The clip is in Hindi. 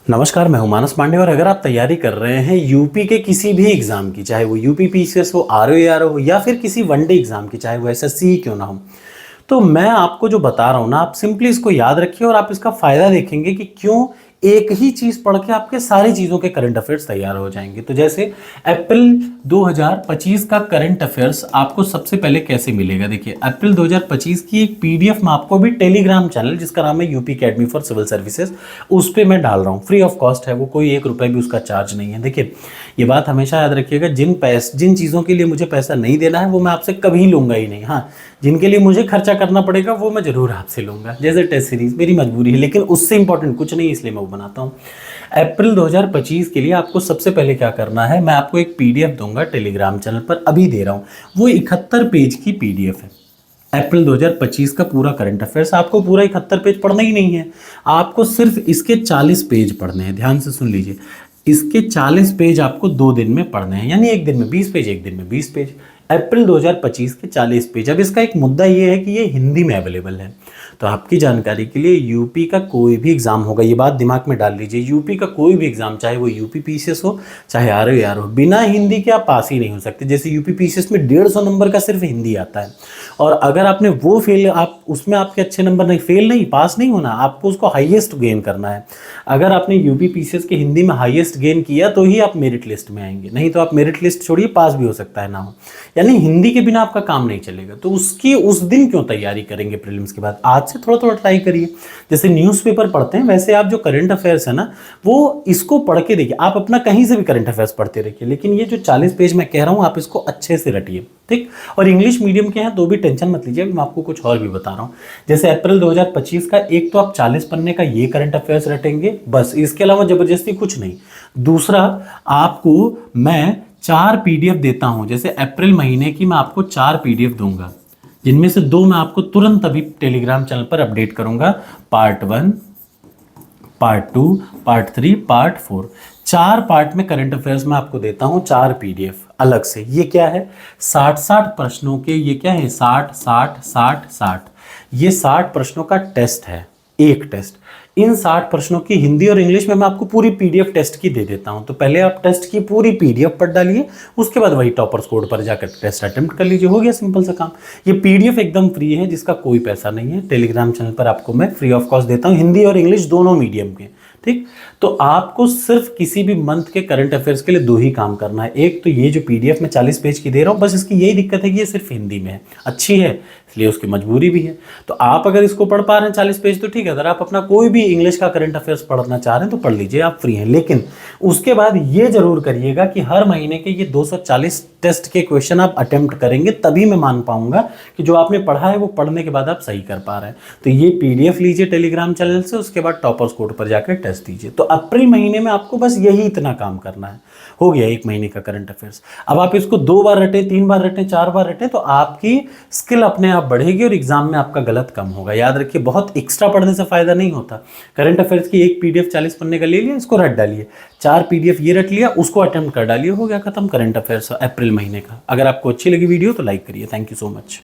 नमस्कार, मैं हूं मानस पांडे और अगर आप तैयारी कर रहे हैं यूपी के किसी भी एग्जाम की, चाहे वो यूपी पीसीएस हो, आरओ हो या फिर किसी वनडे एग्जाम की, चाहे वो एसएससी ही क्यों ना हो, तो मैं आपको जो बता रहा हूं ना, आप सिंपली इसको याद रखिए और आप इसका फायदा देखेंगे कि क्यों एक ही चीज पढ़ के आपके सारी चीजों के करंट अफेयर्स तैयार हो जाएंगे। तो जैसे अप्रैल 2025 का करंट अफेयर्स आपको सबसे पहले कैसे मिलेगा, देखिए अप्रैल 2025 की एक पीडीएफ मैं आपको अभी टेलीग्राम चैनल जिसका नाम है UP academy for civil services, उस पर मैं डाल रहा हूँ। फ्री ऑफ कॉस्ट है वो, कोई 1 रुपए भी उसका चार्ज नहीं है। देखिए ये बात हमेशा याद रखिएगा, जिन चीज़ों के लिए मुझे पैसा नहीं देना है वो मैं आपसे कभी लूंगा ही नहीं। हाँ, जिनके लिए मुझे खर्चा करना पड़ेगा वो मैं जरूर आपसे लूंगा, जैसे टेस्ट सीरीज मेरी मजबूरी है, लेकिन उससे इंपॉर्टेंट कुछ नहीं, इसलिए मैं वो बनाता हूँ। अप्रैल 2025 के लिए आपको सबसे पहले क्या करना है, मैं आपको एक पीडीएफ दूंगा टेलीग्राम चैनल पर, अभी दे रहा हूँ। वो 71 पेज की पीडीएफ है। अप्रैल 2025 का पूरा करंट अफेयर्स, आपको पूरा 71 पेज पढ़ना ही नहीं है, आपको सिर्फ इसके 40 पेज पढ़ने हैं। ध्यान से सुन लीजिए, इसके 40 पेज आपको 2 दिन में पढ़ने हैं, यानी एक दिन में 20 पेज, एक दिन में 20 पेज। अप्रैल 2025 के 40 पेज। अब इसका एक मुद्दा ये है कि ये हिंदी में अवेलेबल है। तो आपकी जानकारी के लिए, यूपी का कोई भी एग्जाम होगा, ये बात दिमाग में डाल लीजिए, यूपी का कोई भी एग्जाम, चाहे वो यूपी पीसीएस हो, चाहे आरओ हो, बिना हिंदी के आप पास ही नहीं हो सकते। जैसे यूपी पीसीएस में 150 नंबर का सिर्फ हिंदी आता है, और अगर आपने वो फेल, आप उसमें आपके अच्छे नंबर नहीं, फेल नहीं, पास नहीं होना, आपको उसको हाईएस्ट गेन करना है। अगर आपने यूपी पीसीएस के हिंदी में हाईएस्ट गेन किया तो ही आप मेरिट लिस्ट में आएंगे, नहीं तो आप मेरिट लिस्ट छोड़िए, पास भी हो सकता है ना हो। यानी हिंदी के बिना आपका काम नहीं चलेगा। तो उसकी उस दिन क्यों तैयारी करेंगे प्रीलिम्स के बाद, आज से थोड़ा थोड़ा ट्राई करिए। जैसे न्यूज़पेपर पढ़ते हैं वैसे आप जो करंट अफेयर्स है ना, वो इसको पढ़ के देखिए। आप अपना कहीं से भी करंट अफेयर्स पढ़ते रहिए, लेकिन ये जो 40 पेज मैं कह रहा हूँ आप इसको अच्छे से रटिए, ठीक। और इंग्लिश मीडियम के हैं तो भी टेंशन मत लीजिए, मैं आपको कुछ और भी बता रहा हूँ। जैसे अप्रैल 2025 का एक तो आप 40 पन्ने का ये करंट अफेयर्स रटेंगे बस, इसके अलावा जबरदस्ती कुछ नहीं। दूसरा, आपको मैं 4 पीडीएफ देता हूं। जैसे अप्रैल महीने की मैं आपको 4 पीडीएफ दूंगा, जिनमें से 2 मैं आपको तुरंत अभी टेलीग्राम चैनल पर अपडेट करूंगा। Part 1, part 2, part 3, part 4, 4 part में करंट अफेयर्स मैं आपको देता हूं, 4 पीडीएफ अलग से। ये क्या है, 60 प्रश्नों के, ये क्या है, 60 ये 60 प्रश्नों का टेस्ट है, एक टेस्ट। इन 60 प्रश्नों की हिंदी और इंग्लिश में मैं आपको पूरी पीडीएफ टेस्ट की दे देता हूं। तो पहले आप टेस्ट की पूरी पीडीएफ पढ़ डालिए, उसके बाद वही टॉपर्स कोड पर जाकर टेस्ट अटेम्प्ट कर लीजिए, हो गया सिंपल सा काम। ये पीडीएफ एकदम फ्री है, जिसका कोई पैसा नहीं है। टेलीग्राम चैनल पर आपको मैं फ्री ऑफ कॉस्ट देता हूं, हिंदी और इंग्लिश दोनों मीडियम के, ठीक। तो आपको सिर्फ किसी भी मंथ के करंट अफेयर्स के लिए 2 ही काम करना है। एक तो ये जो पीडीएफ में 40 पेज की दे रहा हूँ, बस इसकी यही दिक्कत है कि ये सिर्फ हिंदी में है, अच्छी है इसलिए उसकी मजबूरी भी है। तो आप अगर इसको पढ़ पा रहे हैं 40 पेज तो ठीक है, अगर आप अपना कोई भी इंग्लिश का करंट अफेयर्स पढ़ना चाह रहे हैं तो पढ़ लीजिए, आप फ्री हैं। लेकिन उसके बाद ये जरूर करिएगा कि हर महीने के ये 240 टेस्ट के क्वेश्चन आप अटेम्प्ट करेंगे, तभी मैं मान पाऊंगा कि जो आपने पढ़ा है वो पढ़ने के बाद आप सही कर पा रहे हैं। तो ये पीडीएफ लीजिए टेलीग्राम चैनल से, उसके बाद टॉपर्स कोड पर जाकर टेस्ट दीजिए। तो अप्रैल महीने में आपको बस यही इतना काम करना है, हो गया 1 महीने का करंट अफेयर्स। अब आप इसको 2 बार रटें, 3 बार रटें, 4 बार रटें, तो आपकी स्किल अपने आप बढ़ेगी और एग्जाम में आपका गलत कम होगा। याद रखिए, बहुत एक्स्ट्रा पढ़ने से फायदा नहीं होता। करंट अफेयर्स की एक पीडीएफ 40 पन्ने का ले लिया, इसको रट डालिए, 4 पीडीएफ ये रट लिया, उसको अटेम्प्ट कर डालिए, हो गया खत्म करंट अफेयर्स अप्रैल महीने का। अगर आपको अच्छी लगी वीडियो तो लाइक करिए। Thank you so much.